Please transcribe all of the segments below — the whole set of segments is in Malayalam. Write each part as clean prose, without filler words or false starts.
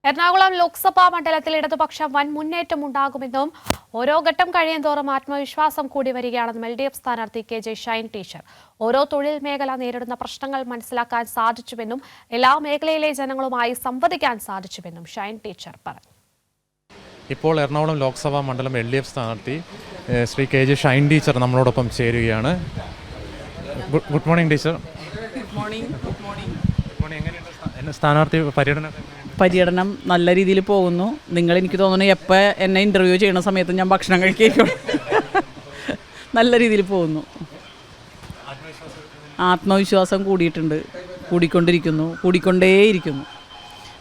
എറണാകുളം ലോക്സഭാ മണ്ഡലത്തിൽ ഇടതുപക്ഷം വൻ മുന്നേറ്റമുണ്ടാകുമെന്നും ഓരോ ഘട്ടം കഴിയുന്തോറും ആത്മവിശ്വാസം കൂടി വരികയാണെന്നും LDF സ്ഥാനാർത്ഥി KJ ഷൈൻ ടീച്ചർ. ഓരോ തൊഴിൽ മേഖല നേരിടുന്ന പ്രശ്നങ്ങൾ മനസ്സിലാക്കാൻ സാധിച്ചുവെന്നും എല്ലാ മേഖലയിലെ ജനങ്ങളുമായി സംവദിക്കാൻ സാധിച്ചുവെന്നും ഷൈൻ ടീച്ചർ പറഞ്ഞു. ഇപ്പോൾ എറണാകുളം ലോക്സഭാ മണ്ഡലം LDF സ്ഥാനാർത്ഥി ശ്രീ KJ ഷൈൻ ടീച്ചർ നമ്മളോടൊപ്പം ചേരുകയാണ്. Good morning teacher. സ്ഥാനാർത്ഥി പര്യടനം നല്ല രീതിയിൽ പോകുന്നു. നിങ്ങൾ എനിക്ക് തോന്നുന്നു എപ്പോൾ എന്നെ ഇൻ്റർവ്യൂ ചെയ്യുന്ന സമയത്ത് ഞാൻ ഭക്ഷണം കഴിക്കും. നല്ല രീതിയിൽ പോകുന്നു. ആത്മവിശ്വാസം കൂടിയിട്ടുണ്ട്, കൂടിക്കൊണ്ടേയിരിക്കുന്നു.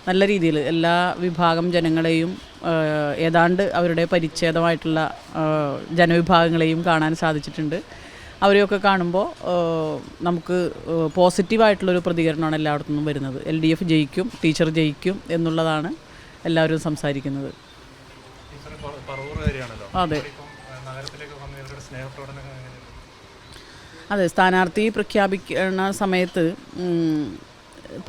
നല്ല രീതിയിൽ എല്ലാ വിഭാഗം ജനങ്ങളെയും ഏതാണ്ട് അവരുടെ പരിച്ഛേദമായിട്ടുള്ള ജനവിഭാഗങ്ങളെയും കാണാൻ സാധിച്ചിട്ടുണ്ട്. അവരെയൊക്കെ കാണുമ്പോൾ നമുക്ക് പോസിറ്റീവായിട്ടുള്ളൊരു പ്രതികരണമാണ് എല്ലായിടത്തു നിന്നും വരുന്നത്. LDF ജയിക്കും, ടീച്ചർ ജയിക്കും എന്നുള്ളതാണ് എല്ലാവരും സംസാരിക്കുന്നത്. അതെ, സ്ഥാനാർത്ഥി പ്രഖ്യാപിക്കുന്ന സമയത്ത്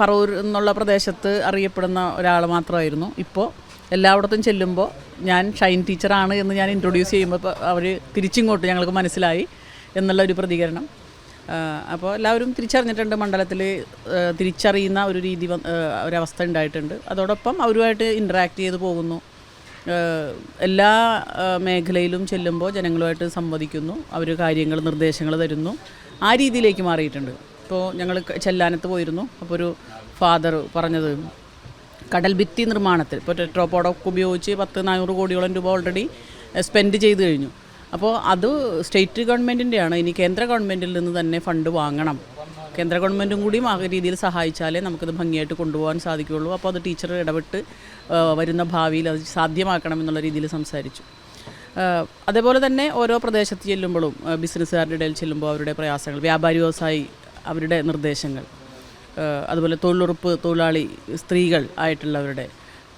പറവൂർ എന്നുള്ള പ്രദേശത്ത് അറിയപ്പെടുന്ന ഒരാൾ മാത്രമായിരുന്നു. ഇപ്പോൾ എല്ലായിടത്തും ചെല്ലുമ്പോൾ ഞാൻ ഷൈൻ ടീച്ചറാണ് എന്ന് ഞാൻ ഇൻട്രൊഡ്യൂസ് ചെയ്യുമ്പോൾ അവർ തിരിച്ചിങ്ങോട്ട് ഞങ്ങൾക്ക് മനസ്സിലായി എന്നുള്ളൊരു പ്രതികരണം. അപ്പോൾ എല്ലാവരും തിരിച്ചറിഞ്ഞിട്ടുണ്ട്. മണ്ഡലത്തിൽ തിരിച്ചറിയുന്ന ഒരു രീതി ഒരവസ്ഥ ഉണ്ടായിട്ടുണ്ട്. അതോടൊപ്പം അവരുമായിട്ട് ഇൻറ്ററാക്ട് ചെയ്ത് പോകുന്നു. എല്ലാ മേഖലയിലും ചെല്ലുമ്പോൾ ജനങ്ങളുമായിട്ട് സംവദിക്കുന്നു. അവർ കാര്യങ്ങൾ നിർദ്ദേശങ്ങൾ തരുന്നു. ആ രീതിയിലേക്ക് മാറിയിട്ടുണ്ട്. ഇപ്പോൾ ഞങ്ങൾ ചെല്ലാനത്ത് പോയിരുന്നു. അപ്പോൾ ഒരു ഫാദർ പറഞ്ഞത് കടൽ ഭിത്തി നിർമ്മാണത്തിൽ ഇപ്പോൾ ടെട്രോപോഡൊക്കെ ഉപയോഗിച്ച് 400 കോടിയോളം രൂപ ഓൾറെഡി സ്പെൻഡ് ചെയ്ത് കഴിഞ്ഞു. അപ്പോൾ അത് സ്റ്റേറ്റ് ഗവൺമെൻറ്റിൻ്റെയാണ്. ഇനി കേന്ദ്ര ഗവൺമെൻറ്റിൽ നിന്ന് തന്നെ ഫണ്ട് വാങ്ങണം. കേന്ദ്ര ഗവൺമെൻറ്റും കൂടിയും ആ രീതിയിൽ സഹായിച്ചാലേ നമുക്കത് ഭംഗിയായിട്ട് കൊണ്ടുപോകാൻ സാധിക്കുകയുള്ളൂ. അപ്പോൾ അത് ടീച്ചർ ഇടപെട്ട് വരുന്ന ഭാവിയിൽ അത് സാധ്യമാക്കണം എന്നുള്ള രീതിയിൽ സംസാരിച്ചു. അതേപോലെ തന്നെ ഓരോ പ്രദേശത്ത് ചെല്ലുമ്പോഴും ബിസിനസ്സുകാരുടെ ഇടയിൽ ചെല്ലുമ്പോൾ അവരുടെ പ്രയാസങ്ങൾ, വ്യാപാരി വ്യവസായി അവരുടെ നിർദ്ദേശങ്ങൾ, അതുപോലെ തൊഴിലുറപ്പ് തൊഴിലാളി സ്ത്രീകൾ ആയിട്ടുള്ളവരുടെ,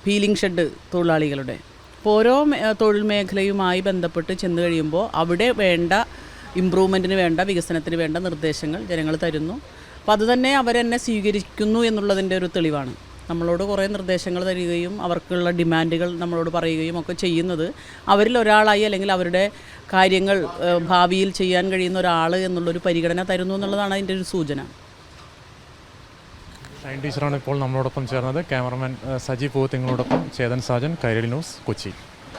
ഫീലിംഗ് ഷെഡ് തൊഴിലാളികളുടെ, ഇപ്പോൾ ഓരോ തൊഴിൽ മേഖലയുമായി ബന്ധപ്പെട്ട് ചെന്ന് കഴിയുമ്പോൾ അവിടെ വേണ്ട ഇമ്പ്രൂവ്മെൻറ്റിന് വേണ്ട, വികസനത്തിന് വേണ്ട നിർദ്ദേശങ്ങൾ ജനങ്ങൾ തരുന്നു. അപ്പോൾ അത് തന്നെ അവരെന്നെ സ്വീകരിക്കുന്നു എന്നുള്ളതിൻ്റെ ഒരു തെളിവാണ്. നമ്മളോട് കുറേ നിർദ്ദേശങ്ങൾ തരികയും അവർക്കുള്ള ഡിമാൻഡുകൾ നമ്മളോട് പറയുകയും ഒക്കെ ചെയ്യുന്നത് അവരിൽ ഒരാളായി, അല്ലെങ്കിൽ അവരുടെ കാര്യങ്ങൾ ഭാവിയിൽ ചെയ്യാൻ കഴിയുന്ന ഒരാൾ എന്നുള്ളൊരു പരിഗണന തരുന്നു എന്നുള്ളതാണ് അതിൻ്റെ ഒരു സൂചന. ഷൈൻ ടീച്ചറാണ് ഇപ്പോൾ നമ്മളോടൊപ്പം ചേർന്നത്. ക്യാമറമാൻ സജി പൂത്തിങ്ങളോടൊപ്പം ചേതൻ സാജൻ, കൈരളി ന്യൂസ്, കൊച്ചി.